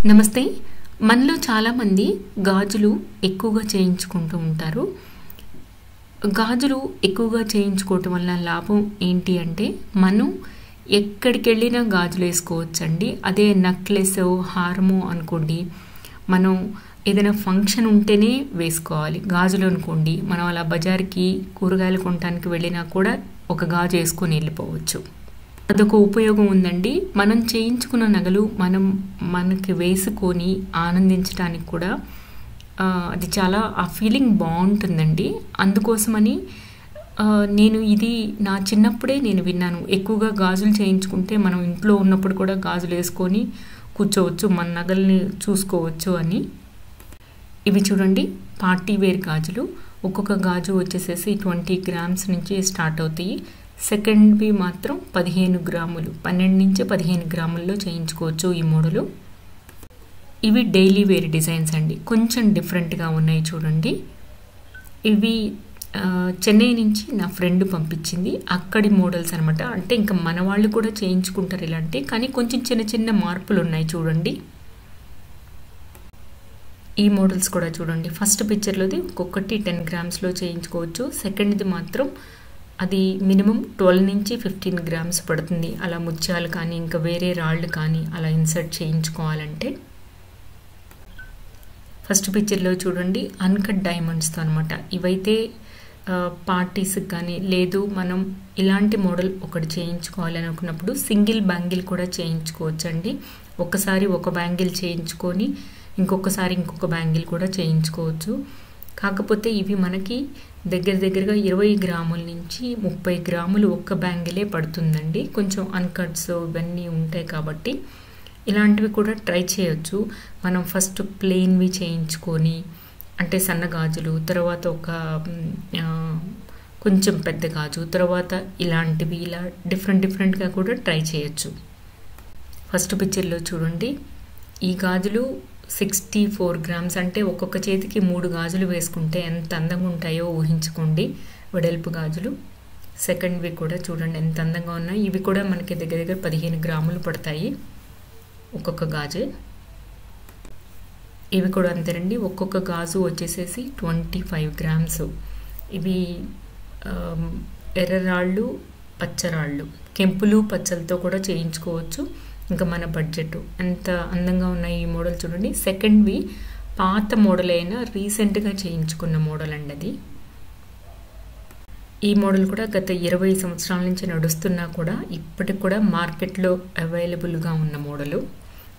నమస్తే. మనలో చాలామంది గాజులు ఎక్కువగా చేయించుకుంటూ ఉంటారు. గాజులు ఎక్కువగా చేయించుకోవటం వల్ల లాభం ఏంటి అంటే, మనం ఎక్కడికెళ్ళినా గాజులు వేసుకోవచ్చండి. అదే నెక్లెస్, హారము అనుకోండి, మనం ఏదైనా ఫంక్షన్ ఉంటేనే వేసుకోవాలి. గాజులు అనుకోండి, మనం అలా బజార్కి కూరగాయలు కొనడానికి వెళ్ళినా కూడా ఒక గాజు వేసుకొని వెళ్ళిపోవచ్చు. అదొక ఉపయోగం ఉందండి. మనం చేయించుకున్న నగలు మనకి వేసుకొని ఆనందించడానికి కూడా అది చాలా ఆ ఫీలింగ్ బాగుంటుందండి. అందుకోసమని నేను ఇది నా చిన్నప్పుడే నేను విన్నాను. ఎక్కువగా గాజులు చేయించుకుంటే మనం ఇంట్లో ఉన్నప్పుడు కూడా గాజులు వేసుకొని కూర్చోవచ్చు, మన నగల్ని చూసుకోవచ్చు అని. ఇవి చూడండి, పార్టీ వేర్ గాజులు. ఒక్కొక్క గాజు వచ్చేసేసి 20 గ్రామ్స్ నుంచి స్టార్ట్ అవుతాయి. సెకండ్వి మాత్రం 15 గ్రాములు, 12 నుంచి 15 గ్రాముల్లో చేయించుకోవచ్చు ఈ మోడలు. ఇవి డైలీ వేర్ డిజైన్స్ అండి, కొంచెం డిఫరెంట్గా ఉన్నాయి చూడండి. ఇవి చెన్నై నుంచి నా ఫ్రెండ్ పంపించింది, అక్కడి మోడల్స్ అనమాట. అంటే ఇంకా మన వాళ్ళు కూడా చేయించుకుంటారు ఇలాంటి, కానీ కొంచెం చిన్న చిన్న మార్పులు ఉన్నాయి చూడండి. ఈ మోడల్స్ కూడా చూడండి. ఫస్ట్ పిక్చర్లోది ఒక్కొక్కటి 10 గ్రామ్స్లో చేయించుకోవచ్చు. సెకండ్ది మాత్రం అది మినిమం 12 నుంచి 15 గ్రామ్స్ పడుతుంది. అలా ముత్యాలు కానీ ఇంకా వేరే రాళ్ళు కానీ అలా ఇన్సర్ట్ చేయించుకోవాలంటే. ఫస్ట్ పిక్చర్లో చూడండి, అన్కట్ డైమండ్స్తో అనమాట. ఇవైతే పార్టీస్కి కానీ, లేదు మనం ఇలాంటి మోడల్ ఒకటి చేయించుకోవాలి అనుకున్నప్పుడు సింగిల్ బ్యాంగిల్ కూడా చేయించుకోవచ్చు అండి. ఒకసారి ఒక బ్యాంగిల్ చేయించుకొని ఇంకొకసారి ఇంకొక బ్యాంగిల్ కూడా చేయించుకోవచ్చు. కాకపోతే ఇవి మనకి దగ్గరగా 20 గ్రాముల నుంచి 30 గ్రాములు ఒక్క బ్యాంగిలే పడుతుందండి. కొంచెం అన్కట్స్ ఇవన్నీ ఉంటాయి కాబట్టి ఇలాంటివి కూడా ట్రై చేయొచ్చు. మనం ఫస్ట్ ప్లెయిన్వి చేయించుకొని, అంటే సన్న గాజులు, తర్వాత ఒక కొంచెం పెద్ద గాజు, తర్వాత ఇలాంటివి ఇలా డిఫరెంట్గా కూడా ట్రై చేయొచ్చు. ఫస్ట్ పిక్చర్లో చూడండి, ఈ గాజులు 64 గ్రామ్స్, అంటే ఒక్కొక్క చేతికి 3 గాజులు వేసుకుంటే ఎంత అందంగా ఉంటాయో ఊహించుకోండి. వెడల్పు గాజులు. సెకండ్వి కూడా చూడండి ఎంత అందంగా ఉన్నాయి. ఇవి కూడా మనకి దగ్గర 15 గ్రాములు పడతాయి ఒక్కొక్క గాజు. ఇవి కూడా అంతేనండి, ఒక్కొక్క గాజు వచ్చేసేసి 25 గ్రామ్స్. ఇవి ఎర్రరాళ్ళు, పచ్చరాళ్ళు, కెంపులు పచ్చలతో కూడా చేయించుకోవచ్చు. ఇంకా మన బడ్జెట్ ఎంత అందంగా ఉన్నాయి ఈ మోడల్ చూడండి. సెకండ్వి పాత మోడల్ అయినా రీసెంట్గా చేయించుకున్న మోడల్ అండి అది. ఈ మోడల్ కూడా గత 20 సంవత్సరాల నుంచి నడుస్తున్నా కూడా ఇప్పటికి కూడా మార్కెట్లో అవైలబుల్గా ఉన్న మోడలు.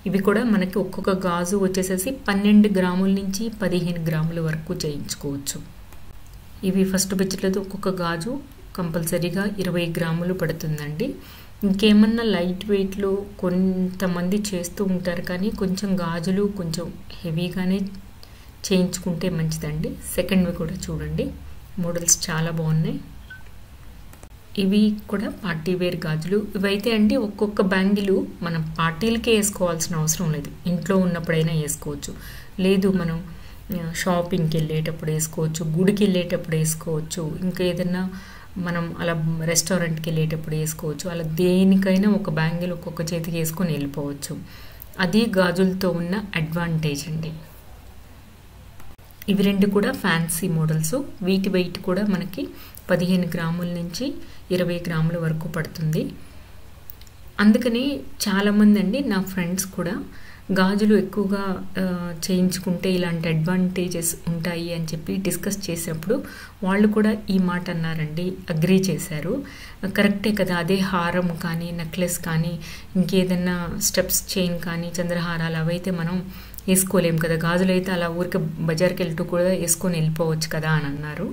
ఇవి కూడా మనకి ఒక్కొక్క గాజు వచ్చేసేసి 12 గ్రాముల నుంచి 15 గ్రాముల వరకు చేయించుకోవచ్చు. ఇవి ఫస్ట్ పిక్చర్లో ఒక్కొక్క గాజు కంపల్సరీగా 20 గ్రాములు పడుతుందండి. ఇంకేమన్నా లైట్ వెయిట్లో కొంతమంది చేస్తూ ఉంటారు, కానీ కొంచెం గాజులు కొంచెం హెవీగానే చేయించుకుంటే మంచిదండి. సెకండ్వి కూడా చూడండి, మోడల్స్ చాలా బాగున్నాయి. ఇవి కూడా పార్టీ వేర్ గాజులు. ఇవైతే అండి ఒక్కొక్క బ్యాంగిల్ మనం పార్టీలకే వేసుకోవాల్సిన అవసరం లేదు, ఇంట్లో ఉన్నప్పుడైనా వేసుకోవచ్చు. లేదు మనం షాపింగ్కి వెళ్ళేటప్పుడు వేసుకోవచ్చు, గుడికి వెళ్ళేటప్పుడు వేసుకోవచ్చు, ఇంకా ఏదైనా మనం అలా రెస్టారెంట్కి వెళ్ళేటప్పుడు వేసుకోవచ్చు. అలా దేనికైనా ఒక బ్యాంగిల్ ఒక్కొక్క చేతికి వేసుకొని వెళ్ళిపోవచ్చు. అది గాజులతో ఉన్న అడ్వాంటేజ్ అండి. ఇవి రెండు కూడా ఫ్యాన్సీ మోడల్స్. వీటి వెయిట్ కూడా మనకి 15 గ్రాముల నుంచి 20 గ్రాముల వరకు పడుతుంది. అందుకని చాలామంది అండి నా ఫ్రెండ్స్ కూడా గాజులు ఎక్కువగా చేయించుకుంటే ఇలాంటి అడ్వాంటేజెస్ ఉంటాయి అని చెప్పి డిస్కస్ చేసినప్పుడు వాళ్ళు కూడా ఈ మాట అన్నారండి, అగ్రీ చేశారు. కరెక్టే కదా, అదే హారం కానీ నెక్లెస్ కానీ ఇంకేదన్నా స్టెప్స్ చైన్ కానీ చంద్రహారాలు అవైతే మనం వేసుకోలేము కదా, గాజులు అయితే అలా ఊరికి బజార్కి వెళ్తూ కూడా వేసుకొని వెళ్ళిపోవచ్చు కదా అని అన్నారు.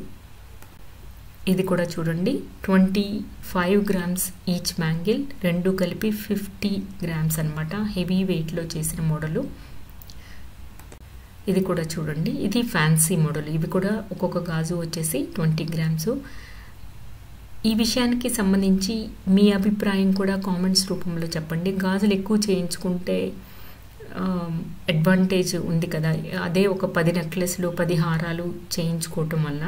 ఇది కూడా చూడండి, 25 గ్రామ్స్ ఈచ్ బ్యాంగిల్, రెండు కలిపి 50 గ్రామ్స్ అనమాట. హెవీ వెయిట్లో చేసిన మోడలు. ఇది కూడా చూడండి, ఇది ఫ్యాన్సీ మోడల్. ఇవి కూడా ఒక్కొక్క గాజు వచ్చేసి 20 గ్రామ్స్. ఈ విషయానికి సంబంధించి మీ అభిప్రాయం కూడా కామెంట్స్ రూపంలో చెప్పండి. గాజులు ఎక్కువ చేయించుకుంటే అడ్వాంటేజ్ ఉంది కదా, అదే ఒక 10 నెక్లెస్లు 10 హారాలు చేయించుకోవటం వల్ల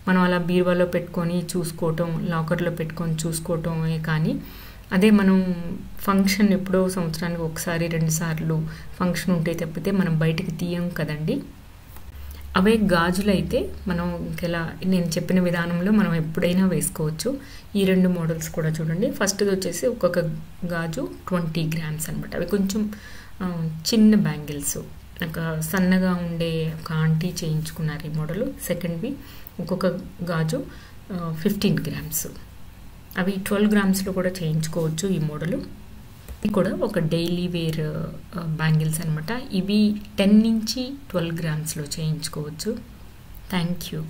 మనం అలా బీరువాలో పెట్టుకొని చూసుకోవటం, లాకర్లో పెట్టుకొని చూసుకోవటమే కానీ అదే మనం ఫంక్షన్ ఎప్పుడో సంవత్సరానికి ఒకసారి 2 సార్లు ఫంక్షన్ ఉంటే తప్పితే మనం బయటికి తీయం కదండి. అవే గాజులైతే మనం ఇంకెలా నేను చెప్పిన విధానంలో మనం ఎప్పుడైనా వేసుకోవచ్చు. ఈ 2 మోడల్స్ కూడా చూడండి. ఫస్ట్ది వచ్చేసి ఒక్కొక్క గాజు 20 గ్రామ్స్ అనమాట. అవి కొంచెం చిన్న బ్యాంగిల్స్, ఒక సన్నగా ఉండే ఒక ఆంటీ చేయించుకున్నారు ఈ మోడల్. సెకండ్వి ఒక్కొక్క గాజు 15 గ్రామ్స్, అవి 12 గ్రామ్స్లో కూడా చేయించుకోవచ్చు ఈ మోడలు. ఇది కూడా ఒక డైలీ వేర్ బ్యాంగిల్స్ అనమాట. ఇవి 10 నుంచి 12 గ్రామ్స్లో చేయించుకోవచ్చు. Thank you.